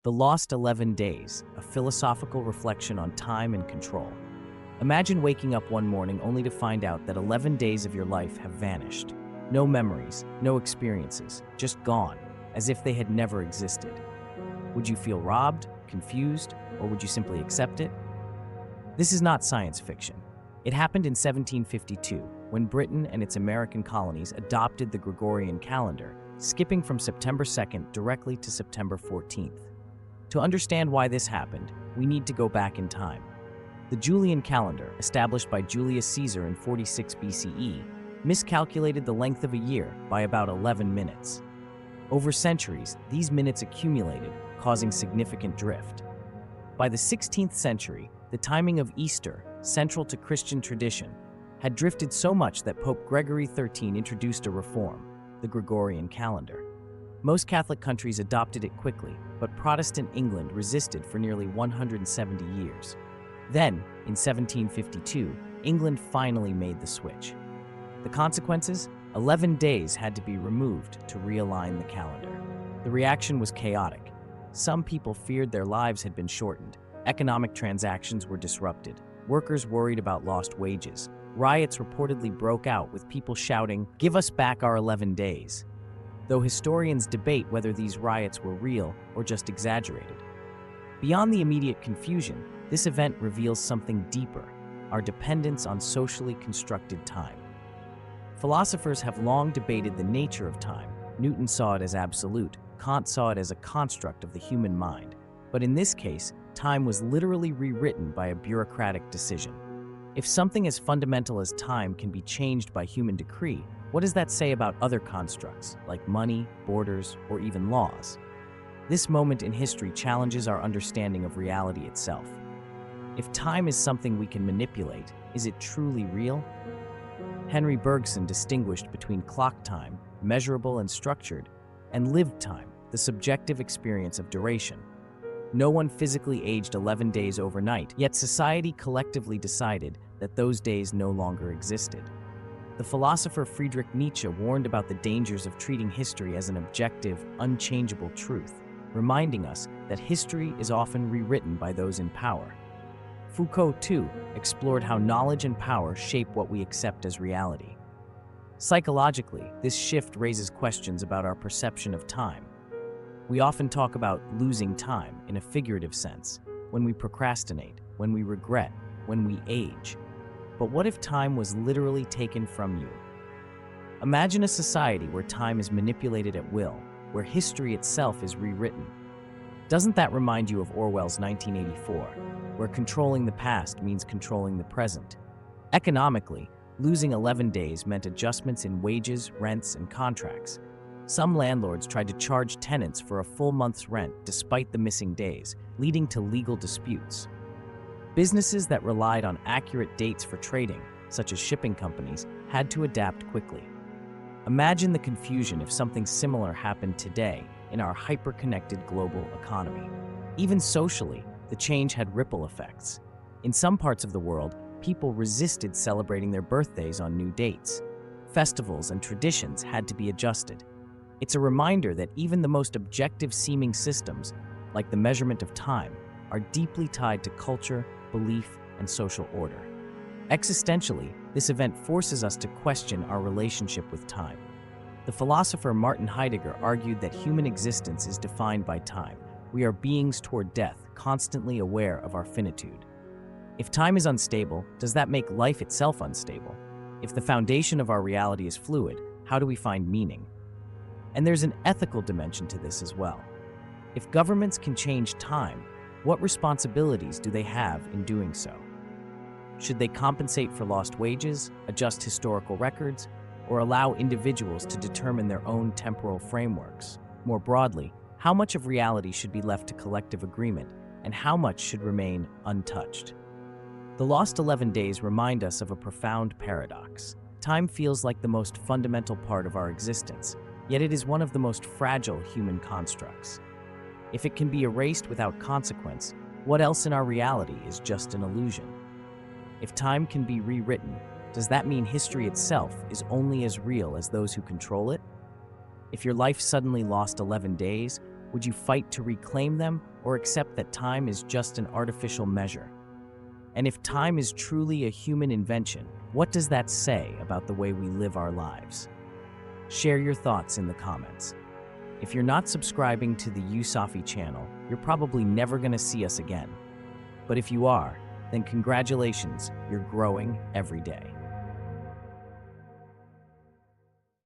The Lost 11 Days, a philosophical reflection on time and control. Imagine waking up one morning only to find out that 11 days of your life have vanished. No memories, no experiences, just gone, as if they had never existed. Would you feel robbed, confused, or would you simply accept it? This is not science fiction. It happened in 1752, when Britain and its American colonies adopted the Gregorian calendar, skipping from September 2nd directly to September 14th. To understand why this happened, we need to go back in time. The Julian calendar, established by Julius Caesar in 46 BCE, miscalculated the length of a year by about 11 minutes. Over centuries, these minutes accumulated, causing significant drift. By the 16th century, the timing of Easter, central to Christian tradition, had drifted so much that Pope Gregory XIII introduced a reform, the Gregorian calendar. Most Catholic countries adopted it quickly, but Protestant England resisted for nearly 170 years. Then, in 1752, England finally made the switch. The consequences? 11 days had to be removed to realign the calendar. The reaction was chaotic. Some people feared their lives had been shortened. Economic transactions were disrupted. Workers worried about lost wages. Riots reportedly broke out with people shouting, "Give us back our 11 days." Though historians debate whether these riots were real or just exaggerated. Beyond the immediate confusion, this event reveals something deeper, our dependence on socially constructed time. Philosophers have long debated the nature of time. Newton saw it as absolute, Kant saw it as a construct of the human mind. But in this case, time was literally rewritten by a bureaucratic decision. If something as fundamental as time can be changed by human decree, what does that say about other constructs, like money, borders, or even laws? This moment in history challenges our understanding of reality itself. If time is something we can manipulate, is it truly real? Henry Bergson distinguished between clock time, measurable and structured, and lived time, the subjective experience of duration. No one physically aged 11 days overnight, yet society collectively decided that those days no longer existed. The philosopher Friedrich Nietzsche warned about the dangers of treating history as an objective, unchangeable truth, reminding us that history is often rewritten by those in power. Foucault, too, explored how knowledge and power shape what we accept as reality. Psychologically, this shift raises questions about our perception of time. We often talk about losing time in a figurative sense, when we procrastinate, when we regret, when we age. But what if time was literally taken from you? Imagine a society where time is manipulated at will, where history itself is rewritten. Doesn't that remind you of Orwell's 1984, where controlling the past means controlling the present? Economically, losing 11 days meant adjustments in wages, rents, and contracts. Some landlords tried to charge tenants for a full month's rent despite the missing days, leading to legal disputes. Businesses that relied on accurate dates for trading, such as shipping companies, had to adapt quickly. Imagine the confusion if something similar happened today in our hyper-connected global economy. Even socially, the change had ripple effects. In some parts of the world, people resisted celebrating their birthdays on new dates. Festivals and traditions had to be adjusted. It's a reminder that even the most objective-seeming systems, like the measurement of time, are deeply tied to culture, belief, and social order. Existentially, this event forces us to question our relationship with time. The philosopher Martin Heidegger argued that human existence is defined by time. We are beings toward death, constantly aware of our finitude. If time is unstable, does that make life itself unstable? If the foundation of our reality is fluid, how do we find meaning? And there's an ethical dimension to this as well. If governments can change time, what responsibilities do they have in doing so? Should they compensate for lost wages, adjust historical records, or allow individuals to determine their own temporal frameworks? More broadly, how much of reality should be left to collective agreement, and how much should remain untouched? The lost 11 days remind us of a profound paradox. Time feels like the most fundamental part of our existence, yet it is one of the most fragile human constructs. If it can be erased without consequence, what else in our reality is just an illusion? If time can be rewritten, does that mean history itself is only as real as those who control it? If your life suddenly lost 11 days, would you fight to reclaim them or accept that time is just an artificial measure? And if time is truly a human invention, what does that say about the way we live our lives? Share your thoughts in the comments. If you're not subscribing to the Usafi channel, you're probably never going to see us again. But if you are, then congratulations, you're growing every day.